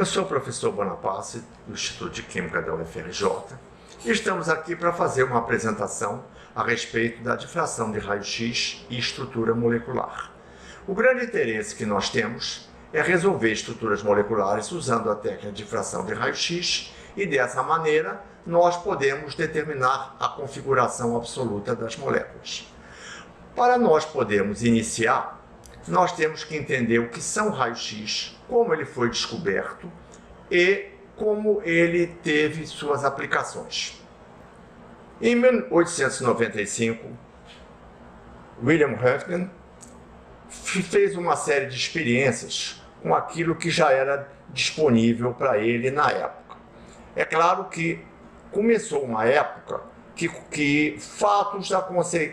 Eu sou o professor Bonaparte, do Instituto de Química da UFRJ, e estamos aqui para fazer uma apresentação a respeito da difração de raio-x e estrutura molecular. O grande interesse que nós temos é resolver estruturas moleculares usando a técnica de difração de raio-x e, dessa maneira, nós podemos determinar a configuração absoluta das moléculas. Para nós podermos iniciar, nós temos que entender o que são raios-x, como ele foi descoberto e como ele teve suas aplicações. Em 1895, William Röntgen fez uma série de experiências com aquilo que já era disponível para ele na época. É claro que começou uma época que fatos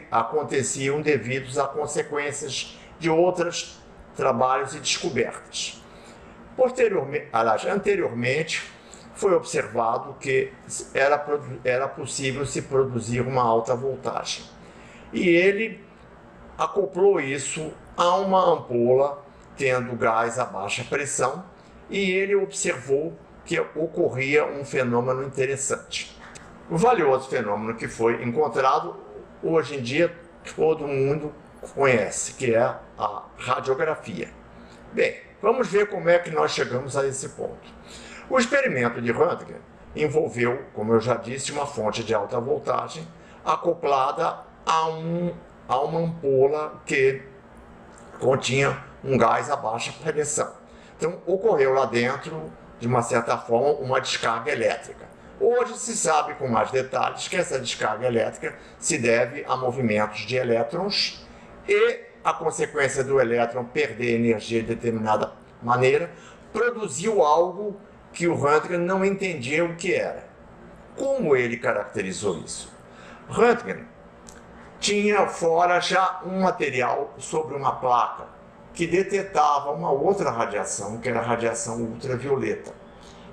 aconteciam devidos a consequências de outros trabalhos e descobertas. Anteriormente, foi observado que era possível se produzir uma alta voltagem. E ele acoplou isso a uma ampola tendo gás a baixa pressão e ele observou que ocorria um fenômeno interessante. O valioso fenômeno que foi encontrado, hoje em dia todo mundo conhece, que é a radiografia. Bem, vamos ver como é que nós chegamos a esse ponto. O experimento de Röntgen envolveu, como eu já disse, uma fonte de alta voltagem acoplada a uma ampola que continha um gás a baixa pressão. Então, ocorreu lá dentro, de uma certa forma, uma descarga elétrica. Hoje se sabe com mais detalhes que essa descarga elétrica se deve a movimentos de elétrons e a consequência do elétron perder energia de determinada maneira produziu algo que o Röntgen não entendia o que era. Como ele caracterizou isso? Röntgen tinha fora já um material sobre uma placa que detectava uma outra radiação, que era a radiação ultravioleta.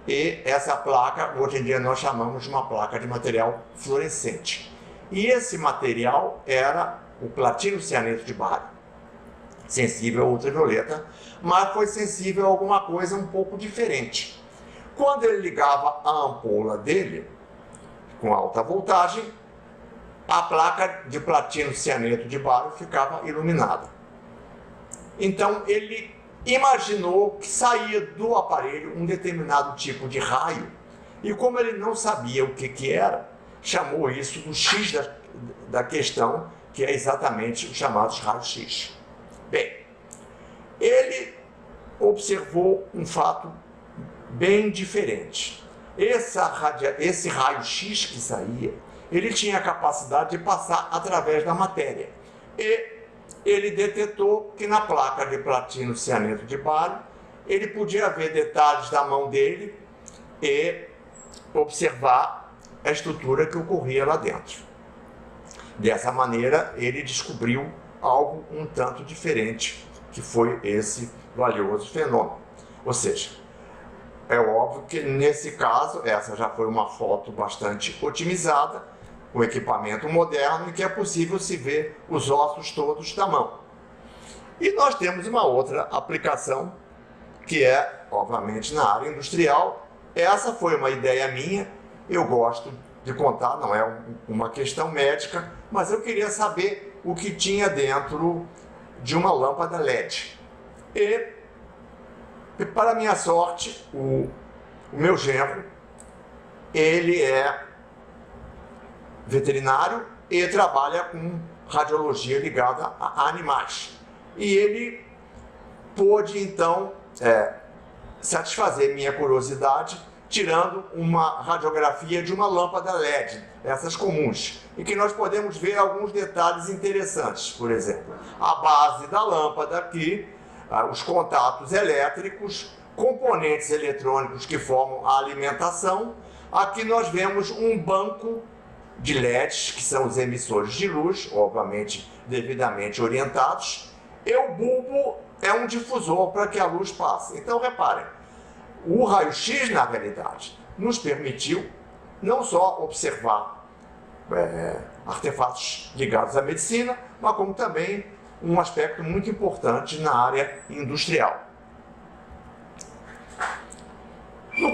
E essa placa, hoje em dia, nós chamamos de uma placa de material fluorescente. E esse material era o platino cianeto de bário, sensível à ultravioleta, mas foi sensível a alguma coisa um pouco diferente. Quando ele ligava a ampola dele, com alta voltagem, a placa de platino cianeto de bário ficava iluminada. Então ele imaginou que saía do aparelho um determinado tipo de raio, e como ele não sabia o que era, chamou isso do X da questão, que é exatamente os chamados raios-x. Bem, ele observou um fato bem diferente. Esse raio-x que saía, ele tinha a capacidade de passar através da matéria. E ele detectou que na placa de platino cianeto de bário, ele podia ver detalhes da mão dele e observar a estrutura que ocorria lá dentro. Dessa maneira, ele descobriu algo um tanto diferente, que foi esse valioso fenômeno. Ou seja, é óbvio que nesse caso, essa já foi uma foto bastante otimizada, com equipamento moderno, em que é possível se ver os ossos todos da mão. E nós temos uma outra aplicação, que é, obviamente, na área industrial. Essa foi uma ideia minha, eu gosto de contar, não é uma questão médica, mas eu queria saber o que tinha dentro de uma lâmpada LED. E, para minha sorte, o meu genro, ele é veterinário e trabalha com radiologia ligada a animais. E ele pôde, então, satisfazer minha curiosidade tirando uma radiografia de uma lâmpada LED, essas comuns, em que nós podemos ver alguns detalhes interessantes. Por exemplo, a base da lâmpada aqui, os contatos elétricos, componentes eletrônicos que formam a alimentação. Aqui nós vemos um banco de LEDs, que são os emissores de luz, obviamente devidamente orientados, e o bulbo é um difusor para que a luz passe. Então reparem, o raio-x, na realidade, nos permitiu não só observar artefatos ligados à medicina, mas como também um aspecto muito importante na área industrial.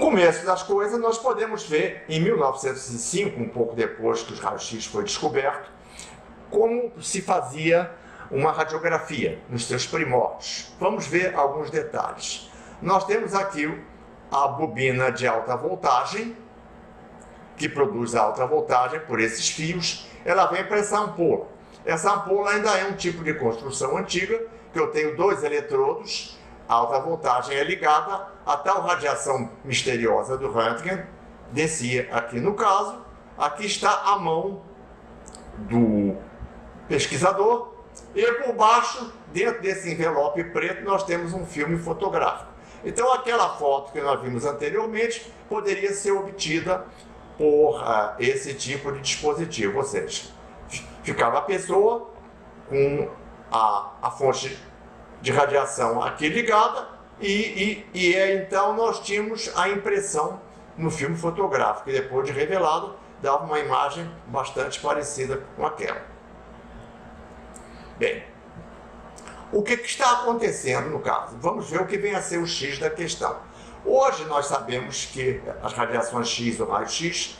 começo das coisas, nós podemos ver, em 1905, um pouco depois que o raio-x foi descoberto, como se fazia uma radiografia nos seus primórdios. Vamos ver alguns detalhes. Nós temos aqui a bobina de alta voltagem, que produz alta voltagem por esses fios. Ela vem para essa ampola. Essa ampola ainda é um tipo de construção antiga, que eu tenho 2 eletrodos, a alta voltagem é ligada a tal radiação misteriosa do Röntgen, descia aqui no caso. Aqui está a mão do pesquisador, e por baixo, dentro desse envelope preto, nós temos um filme fotográfico. Então aquela foto que nós vimos anteriormente poderia ser obtida por esse tipo de dispositivo, ou seja, ficava a pessoa com a fonte de radiação aqui ligada então nós tínhamos a impressão no filme fotográfico, e depois de revelado dava uma imagem bastante parecida com aquela. Bem, o que está acontecendo no caso? Vamos ver o que vem a ser o X da questão. Hoje nós sabemos que as radiações X ou raio-X,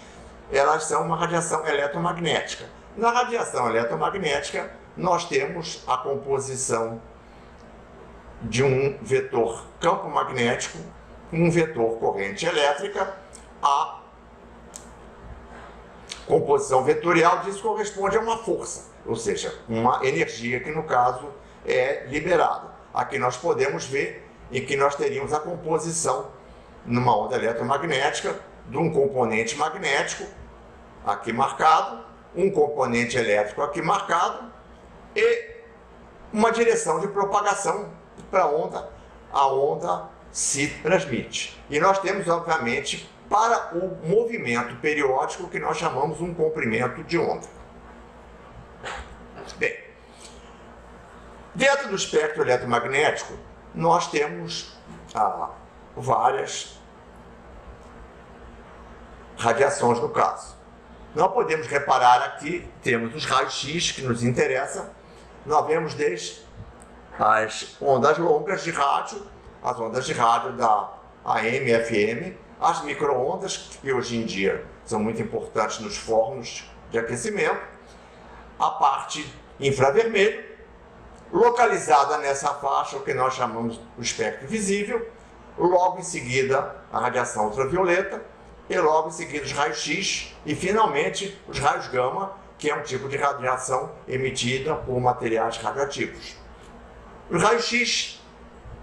elas são uma radiação eletromagnética. Na radiação eletromagnética, nós temos a composição de um vetor campo magnético, um vetor corrente elétrica. A composição vetorial disso corresponde a uma força, ou seja, uma energia que no caso é liberada. Aqui nós podemos ver em que nós teríamos a composição numa onda eletromagnética de um componente magnético aqui marcado, um componente elétrico aqui marcado e uma direção de propagação para a onda se transmite. E nós temos, obviamente, para o movimento periódico, que nós chamamos um comprimento de onda. Bem, dentro do espectro eletromagnético, nós temos várias radiações no caso. Nós podemos reparar aqui, temos os raios-x que nos interessam. Nós vemos desde as ondas longas de rádio, as ondas de rádio da AM, FM, as micro-ondas, que hoje em dia são muito importantes nos fornos de aquecimento, a parte infravermelho, localizada nessa faixa, o que nós chamamos do espectro visível, logo em seguida a radiação ultravioleta, e logo em seguida os raios-x, e finalmente os raios gama, que é um tipo de radiação emitida por materiais radioativos. O raio-x,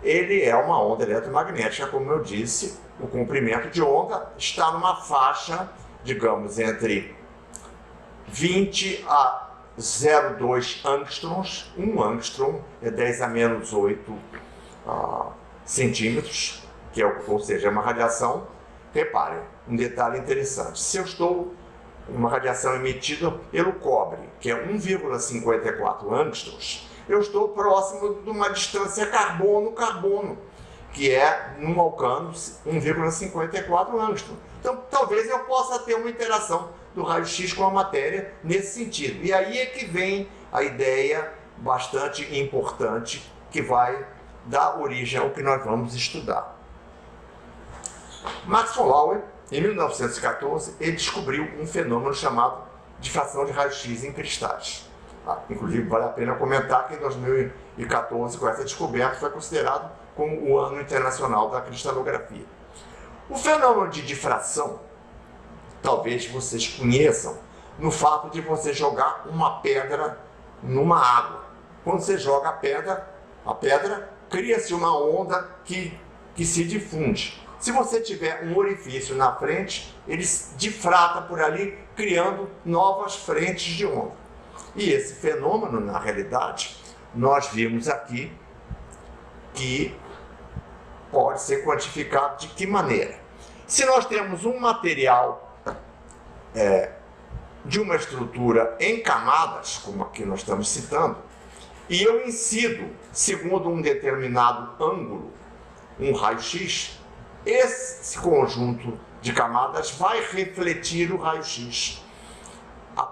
ele é uma onda eletromagnética, como eu disse. O comprimento de onda está numa faixa, digamos, entre 20 a 0,2 angstroms. 1 angstrom é 10 a menos 8 centímetros, que é, ou seja, é uma radiação. Reparem, um detalhe interessante. Se eu estou uma radiação emitida pelo cobre, que é 1,54 angstroms, eu estou próximo de uma distância carbono-carbono, que é, num alcance, 1,54 angstrom. Então, talvez eu possa ter uma interação do raio-x com a matéria nesse sentido. E aí é que vem a ideia bastante importante que vai dar origem ao que nós vamos estudar. Max von Laue, em 1914, ele descobriu um fenômeno chamado difração de raio-x em cristais. Inclusive, vale a pena comentar que em 2014, com essa descoberta, foi considerado como o Ano Internacional da Cristalografia. O fenômeno de difração, talvez vocês conheçam, no fato de você jogar uma pedra numa água. Quando você joga a pedra cria-se uma onda que se difunde. Se você tiver um orifício na frente, ele difrata por ali, criando novas frentes de onda. E esse fenômeno, na realidade, nós vimos aqui que pode ser quantificado de que maneira? Se nós temos um material de uma estrutura em camadas, como aqui nós estamos citando, e eu incido, segundo um determinado ângulo, um raio-x, esse conjunto de camadas vai refletir o raio-x,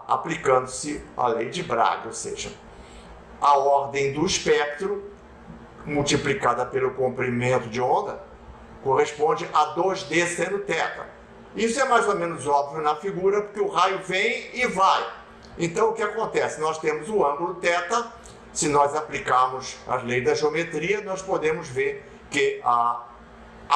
aplicando-se a lei de Bragg, ou seja, a ordem do espectro multiplicada pelo comprimento de onda corresponde a 2D seno θ. Isso é mais ou menos óbvio na figura, porque o raio vem e vai. Então o que acontece? Nós temos o ângulo θ, se nós aplicarmos as leis da geometria, nós podemos ver que há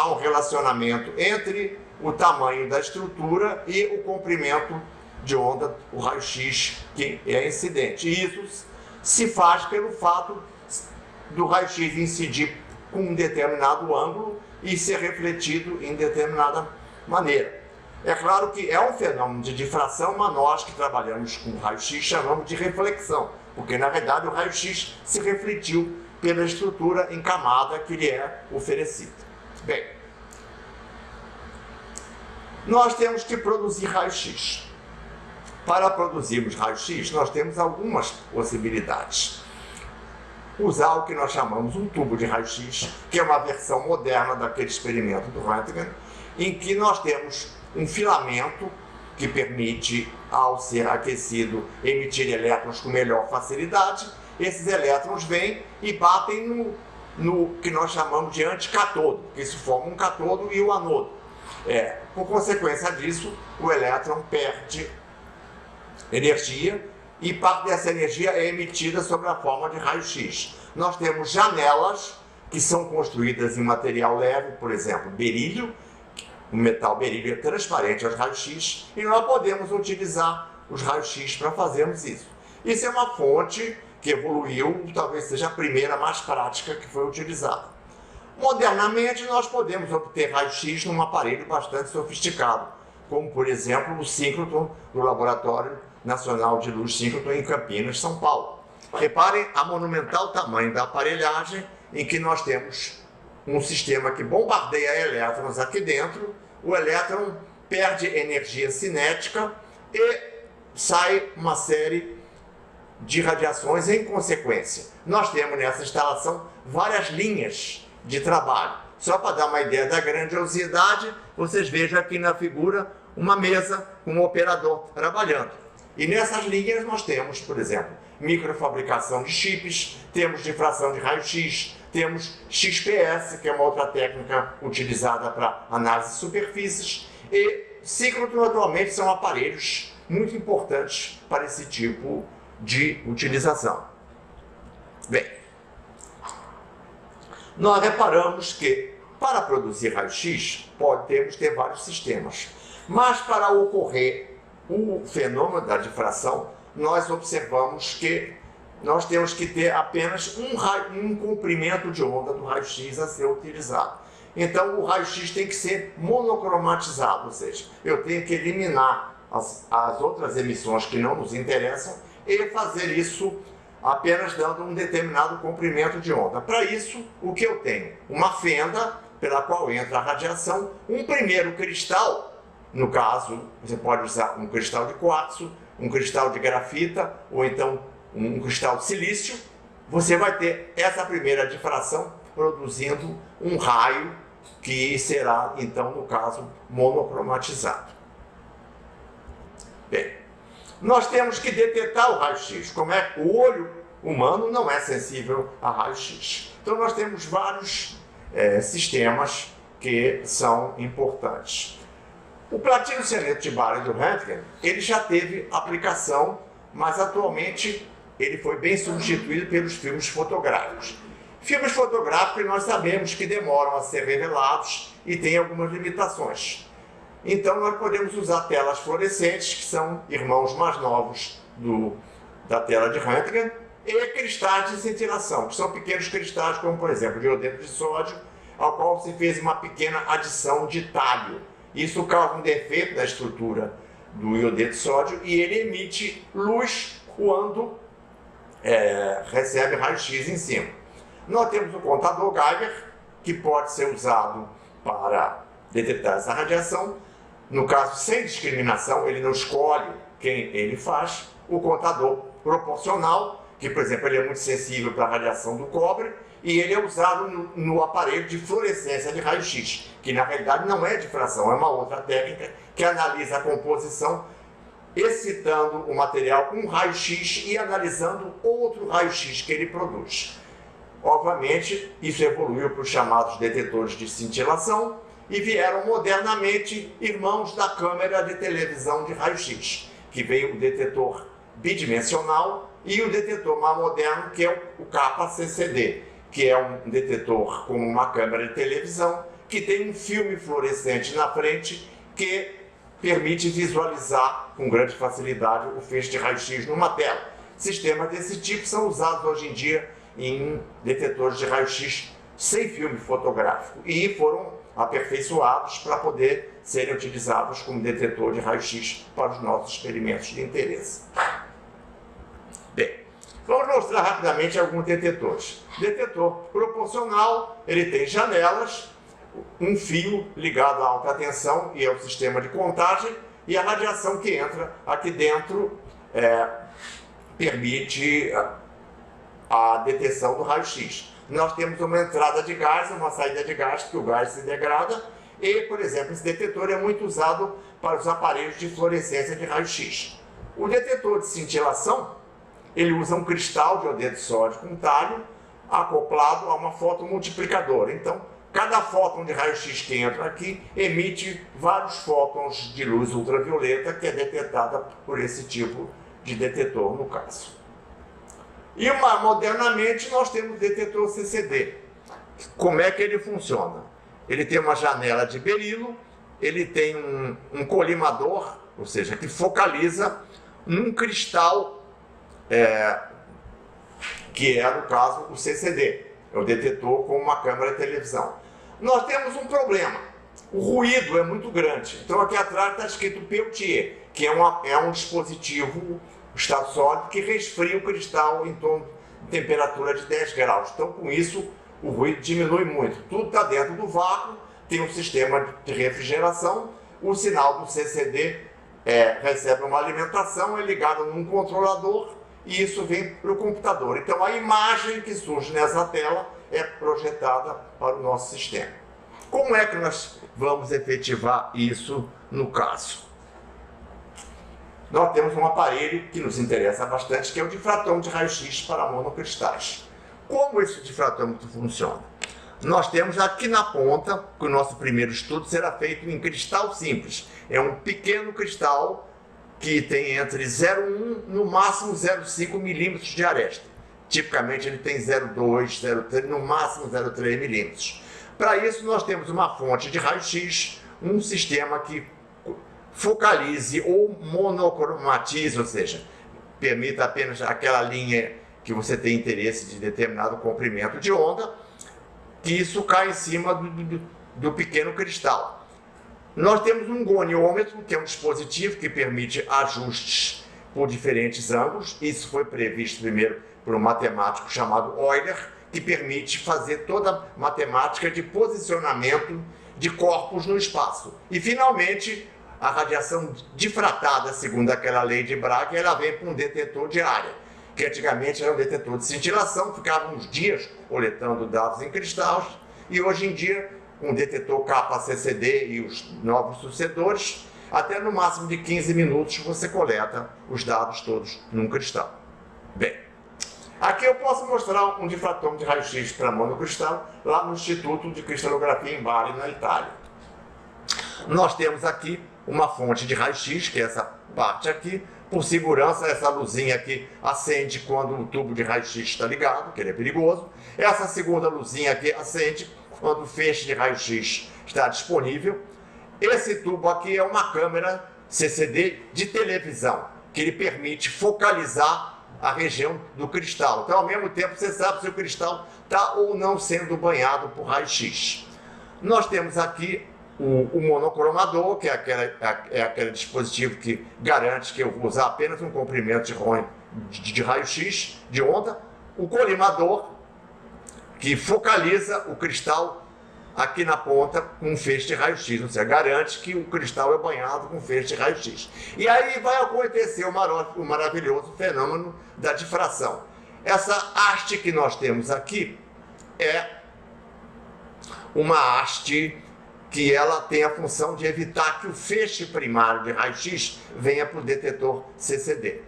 um relacionamento entre o tamanho da estrutura e o comprimento de onda, o raio-x que é incidente. E isso se faz pelo fato do raio-x incidir com um determinado ângulo e ser refletido em determinada maneira. É claro que é um fenômeno de difração, mas nós que trabalhamos com raio-x chamamos de reflexão, porque na verdade o raio-x se refletiu pela estrutura em camada que lhe é oferecida. Bem, nós temos que produzir raio-x. Para produzirmos raio-x, nós temos algumas possibilidades. Usar o que nós chamamos um tubo de raio-x, que é uma versão moderna daquele experimento do Röntgen, em que nós temos um filamento que permite, ao ser aquecido, emitir elétrons com melhor facilidade. Esses elétrons vêm e batem no que nós chamamos de anticatodo, que isso forma um catodo e o anodo. Por consequência disso, o elétron perde energia e parte dessa energia é emitida sob a forma de raio-x. Nós temos janelas que são construídas em material leve, por exemplo, berílio. O metal berílio é transparente aos raios-x e nós podemos utilizar os raios-x para fazermos isso. Isso é uma fonte que evoluiu, talvez seja a primeira mais prática que foi utilizada. Modernamente, nós podemos obter raio-x num aparelho bastante sofisticado, como, por exemplo, o síncrotron do Laboratório Nacional de Luz Síncrotron em Campinas, São Paulo. Reparem a monumental tamanho da aparelhagem, em que nós temos um sistema que bombardeia elétrons aqui dentro, o elétron perde energia cinética e sai uma série de radiações em consequência. Nós temos nessa instalação várias linhas de trabalho. Só para dar uma ideia da grandiosidade, vocês vejam aqui na figura uma mesa com um operador trabalhando. E nessas linhas nós temos, por exemplo, microfabricação de chips, temos difração de raio-x, temos XPS, que é uma outra técnica utilizada para análise de superfícies, e síncrotron atualmente são aparelhos muito importantes para esse tipo de utilização. Bem, nós reparamos que para produzir raio-x podemos ter vários sistemas, mas para ocorrer o fenômeno da difração, nós observamos que nós temos que ter apenas um comprimento de onda do raio-x a ser utilizado. Então o raio-x tem que ser monocromatizado, ou seja, eu tenho que eliminar as outras emissões que não nos interessam e fazer isso apenas dando um determinado comprimento de onda. Para isso, o que eu tenho? Uma fenda pela qual entra a radiação, um primeiro cristal, no caso, você pode usar um cristal de quartzo, um cristal de grafita ou então um cristal de silício. Você vai ter essa primeira difração produzindo um raio que será, então, no caso, monocromatizado. Bem, nós temos que detectar o raio-x. Como é que o olho humano não é sensível a raio-x. Então nós temos vários sistemas que são importantes. O platino cianeto de bário do Röntgen, ele já teve aplicação, mas atualmente ele foi bem substituído pelos filmes fotográficos. Filmes fotográficos nós sabemos que demoram a ser revelados e têm algumas limitações. Então nós podemos usar telas fluorescentes, que são irmãos mais novos da tela de Röntgen, e cristais de cintilação, que são pequenos cristais, como por exemplo o iodeto de sódio, ao qual se fez uma pequena adição de talho. Isso causa um defeito na estrutura do iodeto de sódio e ele emite luz quando recebe raio-x em cima. Nós temos o contador Geiger, que pode ser usado para detectar essa radiação. No caso, sem discriminação, ele não escolhe quem ele faz. O contador proporcional, que, por exemplo, ele é muito sensível para a radiação do cobre, e ele é usado no aparelho de fluorescência de raio-x, que na realidade não é difração, é uma outra técnica que analisa a composição, excitando o material com raio-x e analisando outro raio-x que ele produz. Obviamente, isso evoluiu para os chamados detetores de cintilação e vieram modernamente irmãos da câmera de televisão de raio-x, que veio o detetor bidimensional e o detetor mais moderno, que é o capa-CCD, que é um detetor como uma câmera de televisão, que tem um filme fluorescente na frente que permite visualizar com grande facilidade o feixe de raio-x numa tela. Sistemas desse tipo são usados hoje em dia em detetores de raio-x sem filme fotográfico e foram aperfeiçoados para poder serem utilizados como detetor de raio-x para os nossos experimentos de interesse. Bem, vamos mostrar rapidamente alguns detetores. Detetor proporcional, ele tem janelas, um fio ligado à alta tensão e ao sistema de contagem, e a radiação que entra aqui dentro permite a detecção do raio-x. Nós temos uma entrada de gás, uma saída de gás, que o gás se degrada, e, por exemplo, esse detetor é muito usado para os aparelhos de fluorescência de raio-x. O detetor de cintilação, ele usa um cristal de iodeto de sódio com talho acoplado a uma fotomultiplicadora. Então, cada fóton de raio-x que entra aqui emite vários fótons de luz ultravioleta, que é detectada por esse tipo de detetor, no caso. E modernamente nós temos o detetor CCD. Como é que ele funciona? Ele tem uma janela de berilo, ele tem um colimador, ou seja, que focaliza num cristal, que é, no caso, o CCD. É o detetor com uma câmera de televisão. Nós temos um problema. O ruído é muito grande. Então aqui atrás está escrito Peltier, que é um dispositivo estado sólido que resfria o cristal em torno de temperatura de 10 graus. Então, com isso, o ruído diminui muito. Tudo está dentro do vácuo, tem um sistema de refrigeração, o sinal do CCD recebe uma alimentação, é ligado num controlador e isso vem para o computador. Então, a imagem que surge nessa tela é projetada para o nosso sistema. Como é que nós vamos efetivar isso no caso? Nós temos um aparelho que nos interessa bastante, que é o difratômetro de raio-x para monocristais. Como esse difratômetro funciona? Nós temos aqui na ponta, que o nosso primeiro estudo será feito em cristal simples. É um pequeno cristal que tem entre 0,1 no máximo 0,5 milímetros de aresta. Tipicamente ele tem 0,2, 0,3, no máximo 0,3 milímetros. Para isso nós temos uma fonte de raio-x, um sistema que focalize ou monocromatize, ou seja, permita apenas aquela linha que você tem interesse de determinado comprimento de onda, que isso cai em cima do pequeno cristal. Nós temos um goniômetro, que é um dispositivo que permite ajustes por diferentes ângulos. Isso foi previsto primeiro por um matemático chamado Euler, que permite fazer toda a matemática de posicionamento de corpos no espaço. E, finalmente, a radiação difratada, segundo aquela lei de Bragg, ela vem para um detetor de área, que antigamente era um detetor de cintilação, ficava uns dias coletando dados em cristais, e hoje em dia, um detetor capa-CCD e os novos sucessores, até no máximo de 15 minutos você coleta os dados todos num cristal. Bem, aqui eu posso mostrar um difratômetro de raio-x para monocristal, lá no Instituto de Cristalografia em Bari, na Itália. Nós temos aqui uma fonte de raio-x, que é essa parte aqui. Por segurança, essa luzinha aqui acende quando o tubo de raio-x está ligado, que ele é perigoso. Essa segunda luzinha aqui acende quando o feixe de raio-x está disponível. Esse tubo aqui é uma câmera CCD de televisão, que ele permite focalizar a região do cristal. Então, ao mesmo tempo, você sabe se o cristal está ou não sendo banhado por raio-x. Nós temos aqui o monocromador, que é aquele dispositivo que garante que eu vou usar apenas um comprimento de raio-x, de onda. O colimador, que focaliza o cristal aqui na ponta com um feixe de raio-x, ou seja, garante que o cristal é banhado com feixe de raio-x. E aí vai acontecer o maravilhoso fenômeno da difração. Essa haste que nós temos aqui é uma haste que ela tem a função de evitar que o feixe primário de raio-x venha para o detetor CCD.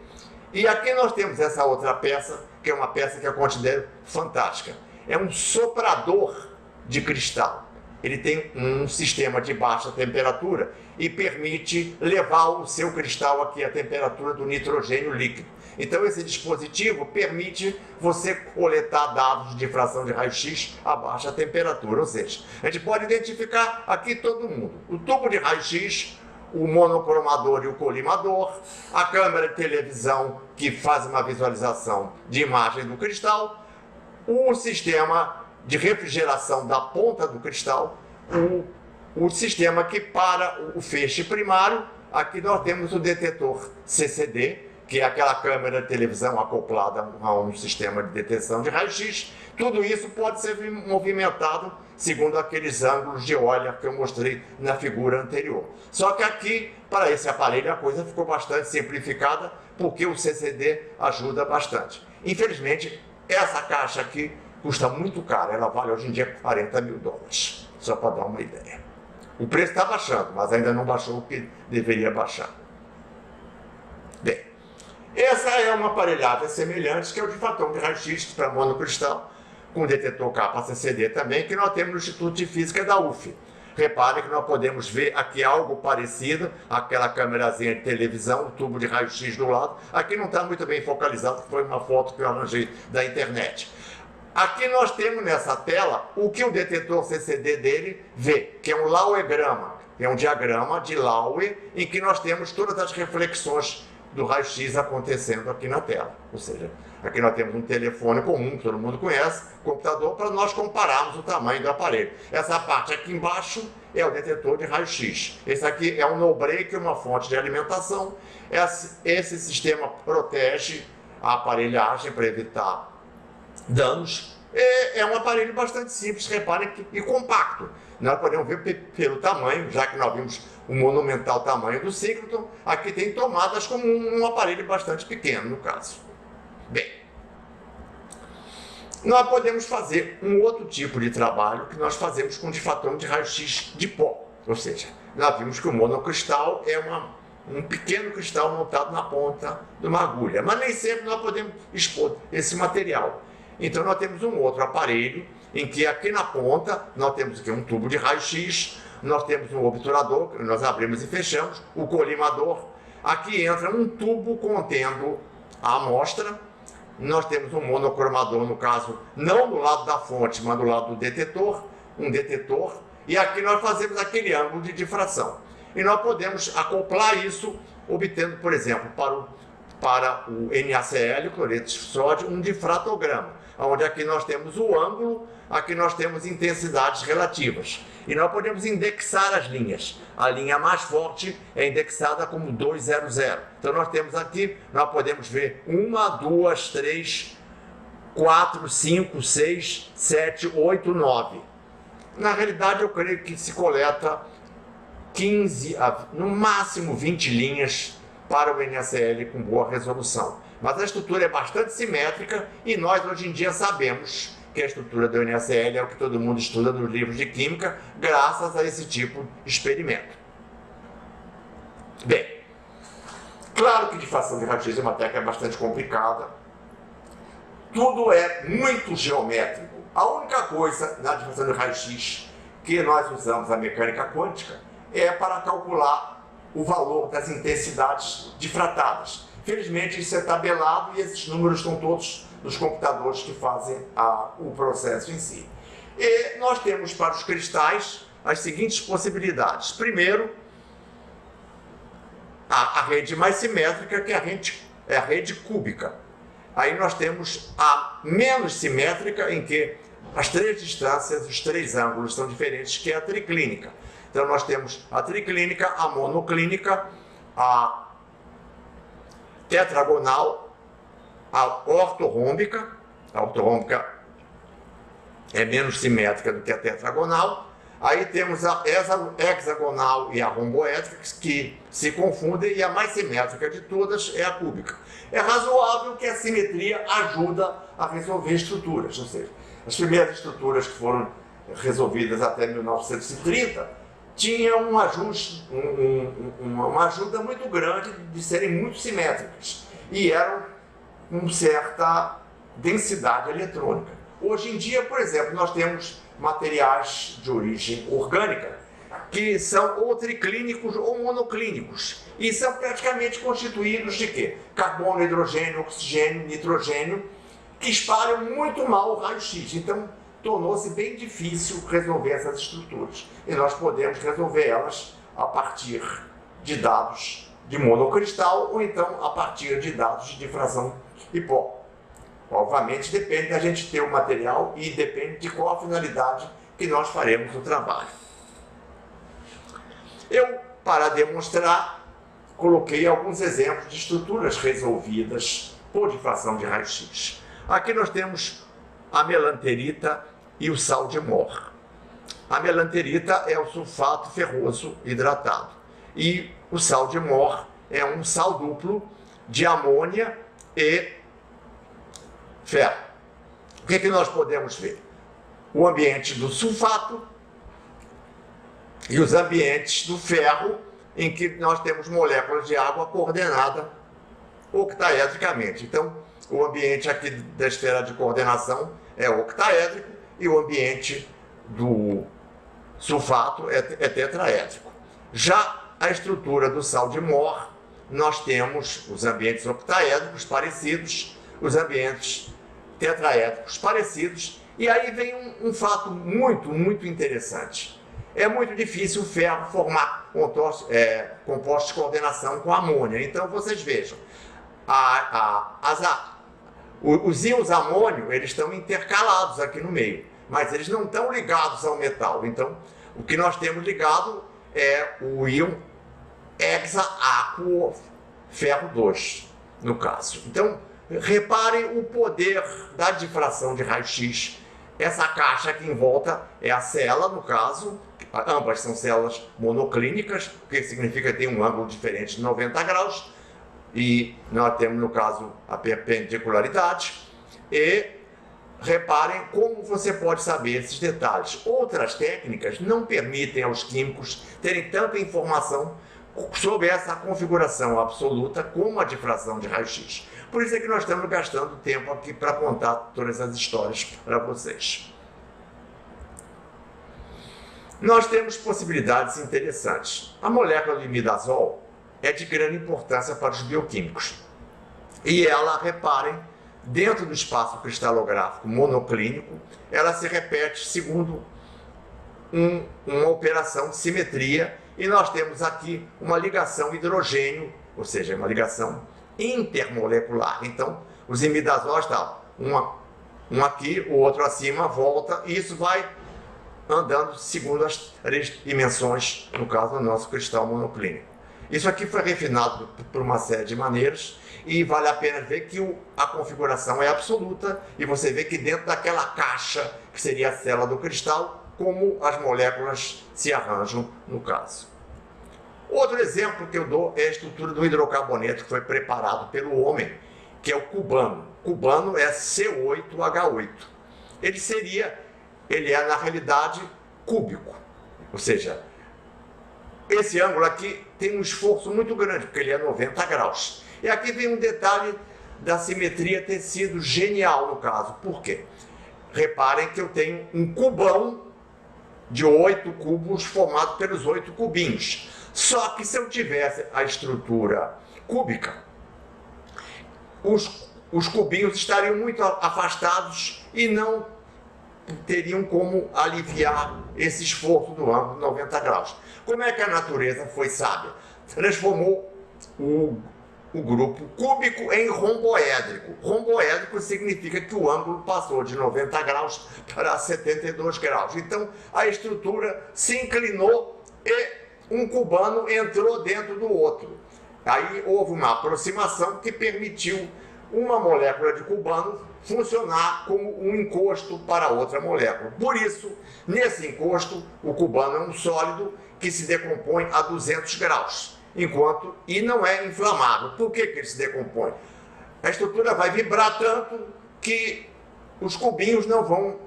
E aqui nós temos essa outra peça, que é uma peça que eu considero fantástica. é um soprador de cristal. Ele tem um sistema de baixa temperatura e permite levar o seu cristal aqui à temperatura do nitrogênio líquido. Então esse dispositivo permite você coletar dados de difração de raio-x a baixa temperatura, ou seja, a gente pode identificar aqui todo mundo, o tubo de raio-x, o monocromador e o colimador, a câmera de televisão que faz uma visualização de imagem do cristal, o sistema de refrigeração da ponta do cristal, o sistema que para o feixe primário. Aqui nós temos o detetor CCD, que é aquela câmera de televisão acoplada a um sistema de detecção de raio-x. Tudo isso pode ser movimentado segundo aqueles ângulos de Euler que eu mostrei na figura anterior. Só que aqui, para esse aparelho, a coisa ficou bastante simplificada, porque o CCD ajuda bastante. Infelizmente, essa caixa aqui custa muito caro, ela vale hoje em dia $40 mil, só para dar uma ideia. O preço está baixando, mas ainda não baixou o que deveria baixar. Bem, essa é uma aparelhagem semelhante, que é o difratão de raio-x para monocristal, com detetor capa CCD também, que nós temos no Instituto de Física da UF. Reparem que nós podemos ver aqui algo parecido, aquela câmerazinha de televisão, o tubo de raio-x do lado. Aqui não está muito bem focalizado, foi uma foto que eu arranjei da internet. Aqui nós temos nessa tela o que o detetor CCD dele vê, que é um Laue-grama, é um diagrama de Laue, em que nós temos todas as reflexões do raio-x acontecendo aqui na tela. Ou seja, aqui nós temos um telefone comum, que todo mundo conhece, computador, para nós compararmos o tamanho do aparelho. Essa parte aqui embaixo é o detetor de raio-x. Esse aqui é um no-break, uma fonte de alimentação. Esse sistema protege a aparelhagem para evitar danos. É um aparelho bastante simples, reparem, e compacto. Nós podemos ver pelo tamanho, já que nós vimos o monumental tamanho do Synchrotron, aqui tem tomadas como um aparelho bastante pequeno, no caso. Bem, nós podemos fazer um outro tipo de trabalho que nós fazemos com difratão de raio-x de pó. Ou seja, nós vimos que o monocristal é um pequeno cristal montado na ponta de uma agulha, mas nem sempre nós podemos expor esse material. Então nós temos um outro aparelho em que aqui na ponta nós temos aqui um tubo de raio-x, nós temos um obturador, que nós abrimos e fechamos, o colimador. Aqui entra um tubo contendo a amostra, nós temos um monocromador, no caso, não do lado da fonte, mas do lado do detetor, um detetor, e aqui nós fazemos aquele ângulo de difração. E nós podemos acoplar isso, obtendo, por exemplo, para o NaCl, cloreto de sódio, um difratograma, onde aqui nós temos o ângulo, aqui nós temos intensidades relativas. E nós podemos indexar as linhas. A linha mais forte é indexada como 200. Então nós temos aqui, nós podemos ver 1, 2, 3, 4, 5, 6, 7, 8, 9. Na realidade, eu creio que se coleta 15, no máximo 20 linhas para o NaCl com boa resolução. Mas a estrutura é bastante simétrica e nós hoje em dia sabemos que a estrutura do NaCl é o que todo mundo estuda nos livros de química, graças a esse tipo de experimento. Bem, claro que difração de raio-x é uma técnica bastante complicada. Tudo é muito geométrico. A única coisa na difração de raio-x que nós usamos a mecânica quântica é para calcular o valor das intensidades difratadas. Felizmente isso é tabelado e esses números estão todos nos computadores que fazem o processo em si. E nós temos para os cristais as seguintes possibilidades. Primeiro, a rede mais simétrica, que é a rede cúbica. Aí nós temos a menos simétrica, em que as três distâncias, os três ângulos são diferentes, que é a triclínica. Então nós temos a triclínica, a monoclínica, a tetragonal, a ortorrômbica. A ortorrômbica é menos simétrica do que a tetragonal. Aí temos a hexagonal e a romboédrica, que se confundem, e a mais simétrica de todas é a cúbica. É razoável que a simetria ajuda a resolver estruturas, ou seja, as primeiras estruturas que foram resolvidas até 1930 tinham uma ajuda muito grande de serem muito simétricas e eram com certa densidade eletrônica. Hoje em dia, por exemplo, nós temos materiais de origem orgânica que são ou triclínicos ou monoclínicos e são praticamente constituídos de quê? Carbono, hidrogênio, oxigênio, nitrogênio, que espalham muito mal o raio-x. Então, tornou-se bem difícil resolver essas estruturas. E nós podemos resolver elas a partir de dados de monocristal ou então a partir de dados de difração Hipó. Obviamente depende da gente ter o material e depende de qual a finalidade que nós faremos o trabalho. Eu, para demonstrar, coloquei alguns exemplos de estruturas resolvidas por difração de raio-x. Aqui nós temos a melanterita e o sal de Mohr. A melanterita é o sulfato ferroso hidratado e o sal de Mohr é um sal duplo de amônia e ferro. O que nós podemos ver? O ambiente do sulfato e os ambientes do ferro, em que nós temos moléculas de água coordenada octaedricamente. Então, o ambiente aqui da esfera de coordenação é octaédrico e o ambiente do sulfato é tetraédrico. Já a estrutura do sal de Mohr, nós temos os ambientes octaédricos parecidos, os ambientes tetraédricos parecidos, e aí vem um fato muito interessante. É muito difícil o ferro formar compostos de coordenação com amônia. Então, vocês vejam, os íons amônio, eles estão intercalados aqui no meio, mas eles não estão ligados ao metal. Então, o que nós temos ligado é o íon hexaaquo ferro 2, no caso. Então, reparem o poder da difração de raio-x. Essa caixa aqui em volta é a cela, no caso, ambas são células monoclínicas, o que significa que tem um ângulo diferente de 90 graus, e nós temos, no caso, a perpendicularidade. E reparem como você pode saber esses detalhes. Outras técnicas não permitem aos químicos terem tanta informação sobre essa configuração absoluta como a difração de raio-x. Por isso é que nós estamos gastando tempo aqui para contar todas as histórias para vocês. Nós temos possibilidades interessantes. A molécula do imidazol é de grande importância para os bioquímicos. E ela, reparem, dentro do espaço cristalográfico monoclínico, ela se repete segundo uma operação de simetria, e nós temos aqui uma ligação hidrogênio, ou seja, uma ligação intermolecular. Então, os imidazóis estão um aqui, o outro acima, volta, e isso vai andando segundo as três dimensões, no caso do nosso cristal monoclínico. Isso aqui foi refinado por uma série de maneiras, e vale a pena ver que a configuração é absoluta, e você vê que dentro daquela caixa, que seria a célula do cristal, como as moléculas se arranjam no caso. Outro exemplo que eu dou é a estrutura do hidrocarboneto que foi preparado pelo homem, que é o cubano. Cubano é C8H8. Ele é na realidade cúbico, ou seja, esse ângulo aqui tem um esforço muito grande, porque ele é 90 graus. E aqui vem um detalhe da simetria ter sido genial no caso. Por quê? Reparem que eu tenho um cubão de 8 cubos formado pelos 8 cubinhos. Só que se eu tivesse a estrutura cúbica, os cubinhos estariam muito afastados e não teriam como aliviar esse esforço do ângulo 90 graus. Como é que a natureza foi sábia? Transformou o grupo cúbico em romboédrico. Romboédrico significa que o ângulo passou de 90 graus para 72 graus. Então, a estrutura se inclinou e um cubano entrou dentro do outro. Aí houve uma aproximação que permitiu uma molécula de cubano funcionar como um encosto para outra molécula. Por isso, nesse encosto, o cubano é um sólido que se decompõe a 200 graus. E não é inflamável. Por que ele se decompõe? A estrutura vai vibrar tanto que os cubinhos não vão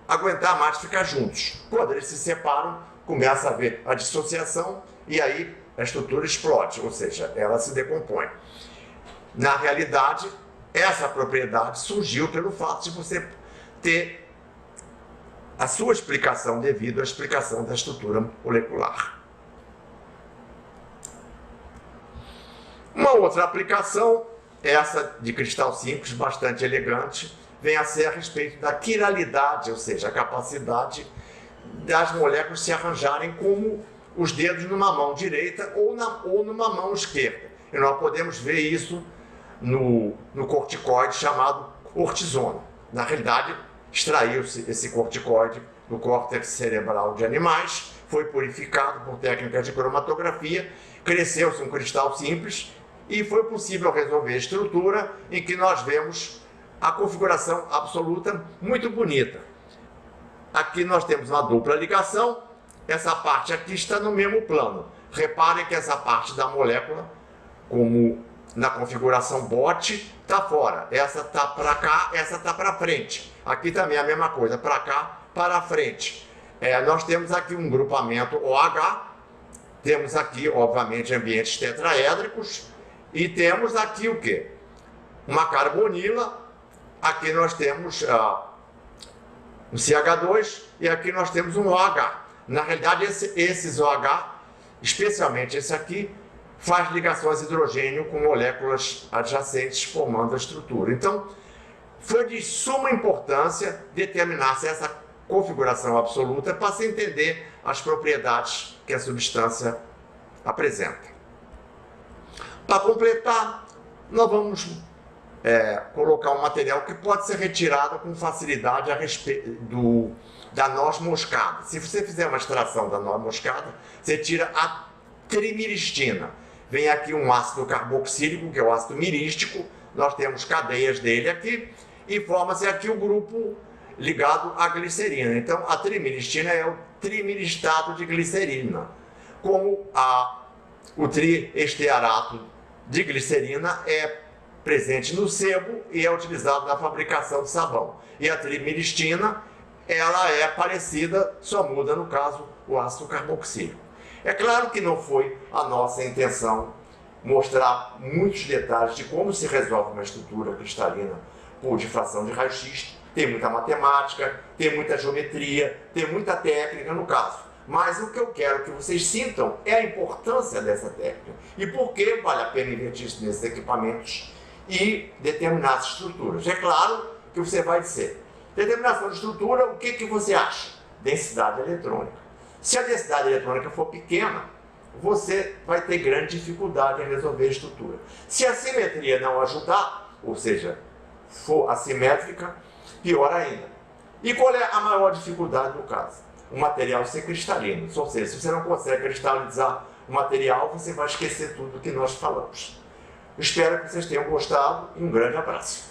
aguentar mais ficar juntos. Quando eles se separam, começa a haver a dissociação e aí a estrutura explode, ou seja, ela se decompõe. Na realidade, essa propriedade surgiu pelo fato de você ter a sua explicação devido à explicação da estrutura molecular. Uma outra aplicação, essa de cristal simples, bastante elegante, vem a ser a respeito da quiralidade, ou seja, a capacidade das moléculas se arranjarem como os dedos numa mão direita ou numa mão esquerda. E nós podemos ver isso no corticoide chamado cortisona. Na realidade, extraiu-se esse corticoide do córtex cerebral de animais, foi purificado por técnicas de cromatografia, cresceu-se um cristal simples e foi possível resolver a estrutura em que nós vemos a configuração absoluta muito bonita. Aqui nós temos uma dupla ligação, essa parte aqui está no mesmo plano. Reparem que essa parte da molécula, como na configuração bote, está fora. Essa está para cá, essa está para frente. Aqui também é a mesma coisa, para cá, para frente. Nós temos aqui um grupamento OH, temos aqui, obviamente, ambientes tetraédricos, e temos aqui o quê? Uma carbonila, aqui nós temos um CH2 e aqui nós temos um OH. Na realidade, esses OH, especialmente esse aqui, faz ligações hidrogênio com moléculas adjacentes formando a estrutura. Então, foi de suma importância determinar-se essa configuração absoluta para se entender as propriedades que a substância apresenta. Para completar, nós vamos colocar um material que pode ser retirado com facilidade a respeito da noz moscada. Se você fizer uma extração da noz moscada, você tira a trimiristina. Vem aqui um ácido carboxílico, que é o ácido mirístico, nós temos cadeias dele aqui, e forma-se aqui o grupo ligado à glicerina. Então, a trimiristina é o trimiristato de glicerina, como o triestearato de glicerina é presente no sebo e é utilizado na fabricação de sabão. E a trimiristina, ela é parecida, só muda, no caso, o ácido carboxílico. É claro que não foi a nossa intenção mostrar muitos detalhes de como se resolve uma estrutura cristalina por difração de raio-x. Tem muita matemática, tem muita geometria, tem muita técnica no caso. Mas o que eu quero que vocês sintam é a importância dessa técnica e por que vale a pena investir nesses equipamentos e determinar as estruturas. É claro que você vai dizer, determinação de estrutura, o que você acha? Densidade eletrônica. Se a densidade eletrônica for pequena, você vai ter grande dificuldade em resolver a estrutura. Se a simetria não ajudar, ou seja, for assimétrica, pior ainda. E qual é a maior dificuldade do caso? O material ser cristalino. Ou seja, se você não consegue cristalizar o material, você vai esquecer tudo que nós falamos. Espero que vocês tenham gostado e um grande abraço.